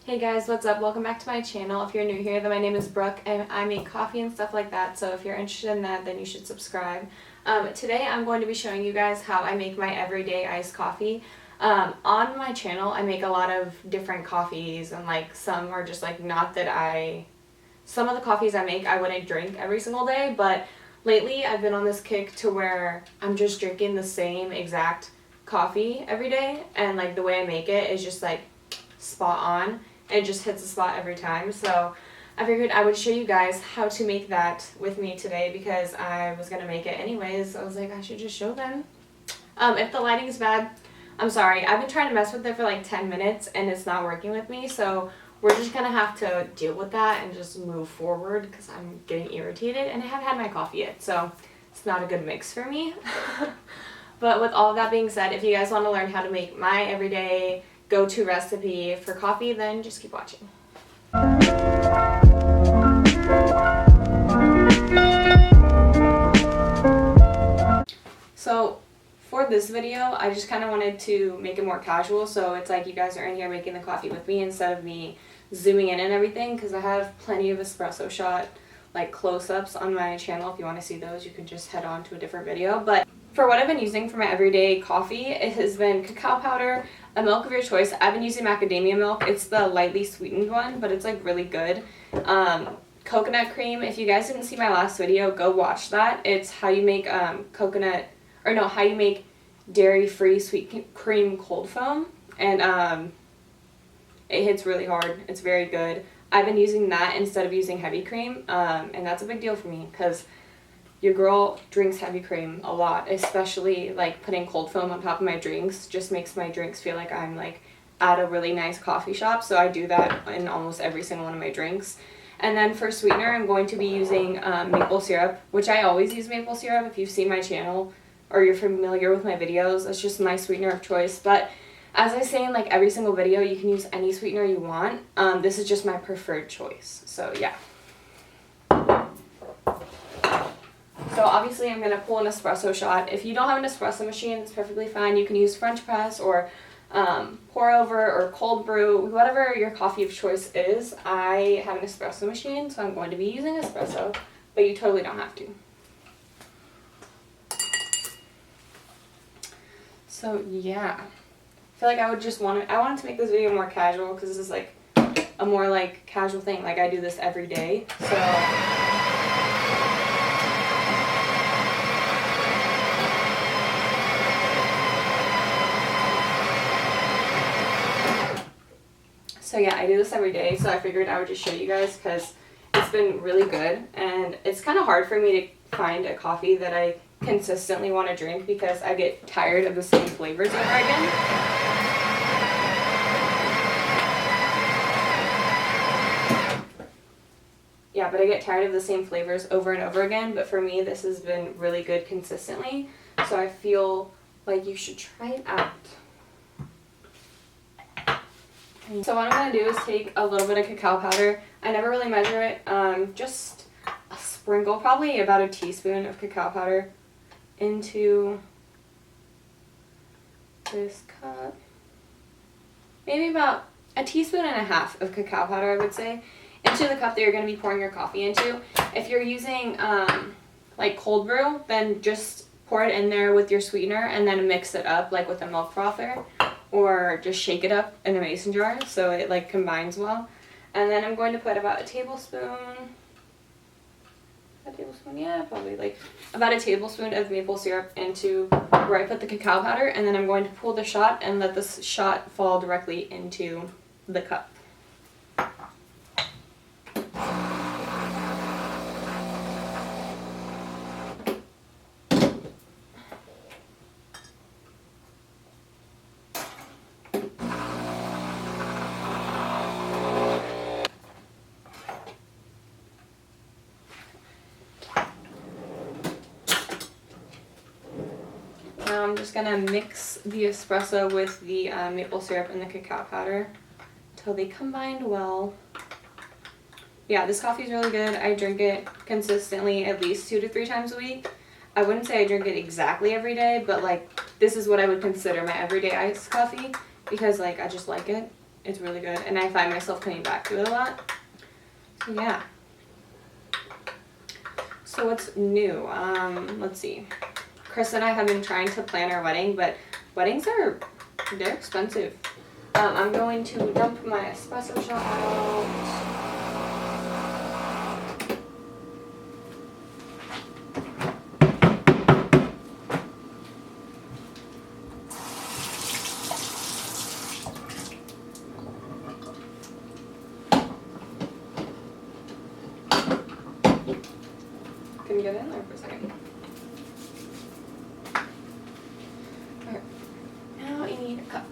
Hey guys, what's up? Welcome back to my channel. If you're new here, then my name is Brooke and I make coffee and stuff like that, so if you're interested in that, then you should subscribe. Today I'm going to be showing you guys how I make my everyday iced coffee. On my channel I make a lot of different coffees, and like some are just like some of the coffees I make I wouldn't drink every single day, but lately I've been on this kick to where I'm just drinking the same exact coffee every day, and like the way I make it is just like spot on. It just hits the spot every time. So I figured I would show you guys how to make that with me today because I was going to make it anyways. I was like, I should just show them. If the lighting is bad, I'm sorry. I've been trying to mess with it for like 10 minutes and it's not working with me. So we're just going to have to deal with that and just move forward because I'm getting irritated and I haven't had my coffee yet. So it's not a good mix for me. But with all of that being said, if you guys want to learn how to make my everyday go-to recipe for coffee, then just keep watching. So for this video, I just kind of wanted to make it more casual, so it's like you guys are in here making the coffee with me instead of me zooming in and everything, because I have plenty of espresso shot like close-ups on my channel. If you want to see those, you can just head on to a different video. But for what I've been using for my everyday coffee, it has been cacao powder, a milk of your choice. I've been using macadamia milk. It's the lightly sweetened one, but it's like really good. Coconut cream. If you guys didn't see my last video, go watch that. It's how you make how you make dairy-free sweet cream cold foam, and it hits really hard. It's very good. I've been using that instead of using heavy cream, and that's a big deal for me because your girl drinks heavy cream a lot, especially like putting cold foam on top of my drinks just makes my drinks feel like I'm like at a really nice coffee shop, so I do that in almost every single one of my drinks. And then for sweetener, I'm going to be using maple syrup, which I always use maple syrup. If you've seen my channel or you're familiar with my videos, it's just my sweetener of choice. But as I say in like every single video, you can use any sweetener you want. This is just my preferred choice. So yeah. So obviously I'm going to pull an espresso shot. If you don't have an espresso machine, it's perfectly fine. You can use French press or pour over or cold brew, whatever your coffee of choice is. I have an espresso machine, so I'm going to be using espresso, but you totally don't have to. So yeah. I feel like I wanted to make this video more casual because this is like a more like casual thing. Like I do this every day. So yeah, I do this every day, so I figured I would just show you guys because it's been really good, and it's kind of hard for me to find a coffee that I consistently want to drink because I get tired of the same flavors over again. Yeah, but I get tired of the same flavors over and over again, but for me this has been really good consistently, so I feel like you should try it out. So what I'm going to do is take a little bit of cacao powder. I never really measure it, just a sprinkle, probably about a teaspoon of cacao powder into this cup. Maybe about a teaspoon and a half of cacao powder, I would say, into the cup that you're going to be pouring your coffee into. If you're using like cold brew, then just pour it in there with your sweetener and then mix it up like with a milk frother, or just shake it up in a mason jar so it like combines well. And then I'm going to put about a tablespoon, yeah, probably like about a tablespoon of maple syrup into where I put the cacao powder, and then I'm going to pull the shot and let this shot fall directly into the cup. Now I'm just going to mix the espresso with the maple syrup and the cacao powder until they combine well. Yeah, this coffee is really good. I drink it consistently at least 2 to 3 times a week. I wouldn't say I drink it exactly every day, but like this is what I would consider my everyday iced coffee because like I just like it. It's really good, and I find myself coming back to it a lot. So yeah. So what's new? Let's see. Chris and I have been trying to plan our wedding, but weddings they're expensive. I'm going to dump my espresso shot out. Can you get in there for a second? Alright. Now you need a cup.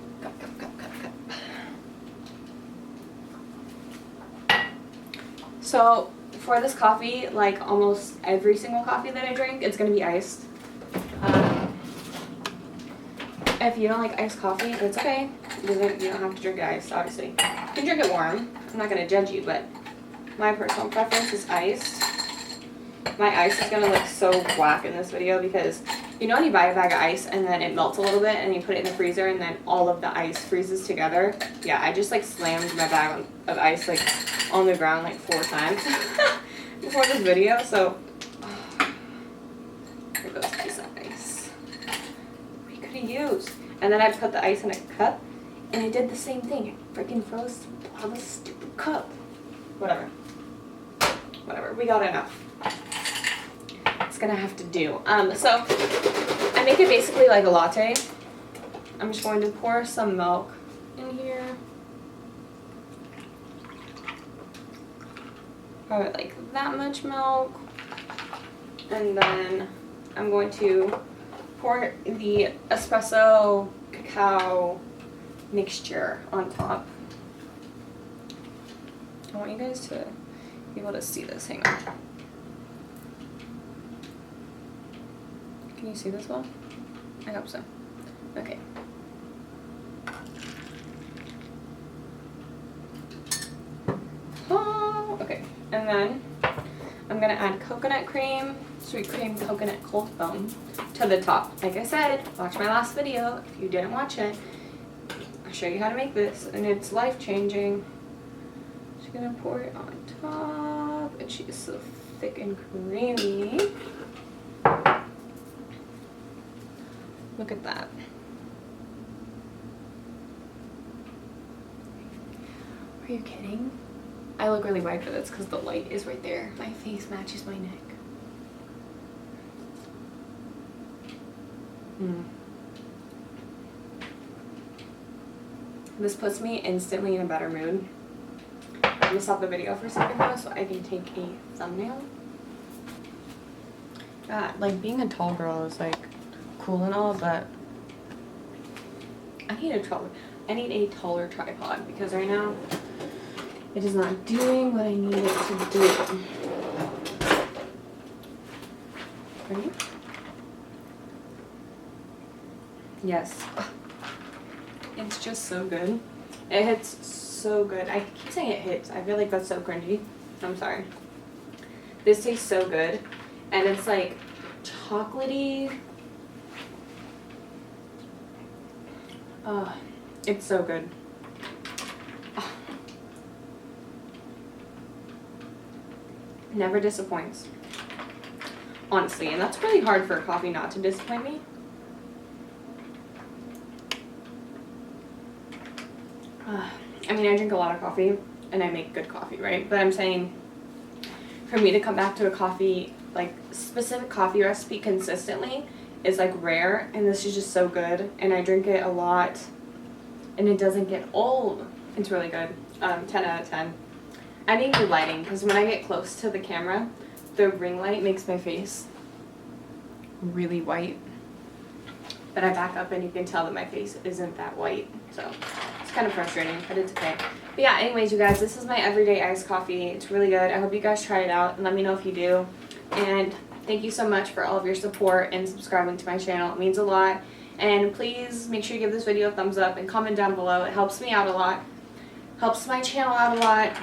So for this coffee, like almost every single coffee that I drink, it's gonna be iced. If you don't like iced coffee, it's okay. You don't have to drink it iced, obviously. You can drink it warm. I'm not gonna judge you, but my personal preference is iced. My ice is gonna look so whack in this video because you know when you buy a bag of ice and then it melts a little bit and you put it in the freezer and then all of the ice freezes together? Yeah, I just like slammed my bag of ice like on the ground like 4 times before this video, so here goes a piece of ice we could have used. And then I put the ice in a cup and it did the same thing. It freaking froze out of the stupid cup. Whatever, we got enough. It's gonna have to do. So I make it basically like a latte. I'm just going to pour some milk in here. Probably like that much milk. And then I'm going to pour the espresso cacao mixture on top. I want you guys to be able to see this. Hang on. Can you see this well? I hope so. Okay. Oh, okay. And then I'm gonna add coconut cream, sweet cream, coconut cold foam to the top. Like I said, watch my last video if you didn't watch it. I'll show you how to make this, and it's life-changing. Just gonna pour it on top, and she is so thick and creamy. Look at that. Are you kidding? I look really white for this because the light is right there. My face matches my neck. This puts me instantly in a better mood. I'm gonna stop the video for a second though so I can take a thumbnail. God, like being a tall girl is like cool and all, but I need a taller tripod because right now it is not doing what I need it to do. Ready? Yes. It's just so good. It hits so good. I keep saying it hits. I feel like that's so cringy. I'm sorry. This tastes so good. And it's like chocolatey. It's so good. Never disappoints. Honestly, and that's really hard for a coffee not to disappoint me. I mean, I drink a lot of coffee and I make good coffee, right? But I'm saying for me to come back to a coffee, like specific coffee recipe consistently is like rare, and this is just so good, and I drink it a lot and it doesn't get old. It's really good. 10 out of 10. I need new lighting because when I get close to the camera, the ring light makes my face really white. But I back up and you can tell that my face isn't that white. So it's kind of frustrating, but it's okay. But yeah, anyways, you guys, this is my everyday iced coffee. It's really good. I hope you guys try it out and let me know if you do. And thank you so much for all of your support and subscribing to my channel. It means a lot. And please make sure you give this video a thumbs up and comment down below. It helps me out a lot. Helps my channel out a lot.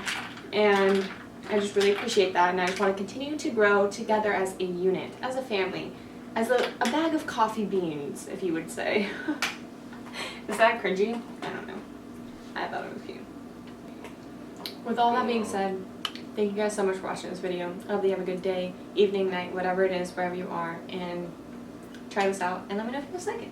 And I just really appreciate that. And I just want to continue to grow together as a unit, as a family, as a bag of coffee beans, if you would say. Is that cringy? I don't know. I thought it was cute. With all that being said, thank you guys so much for watching this video. I hope you have a good day, evening, night, whatever it is, wherever you are, and try this out, and let me know if you guys like it.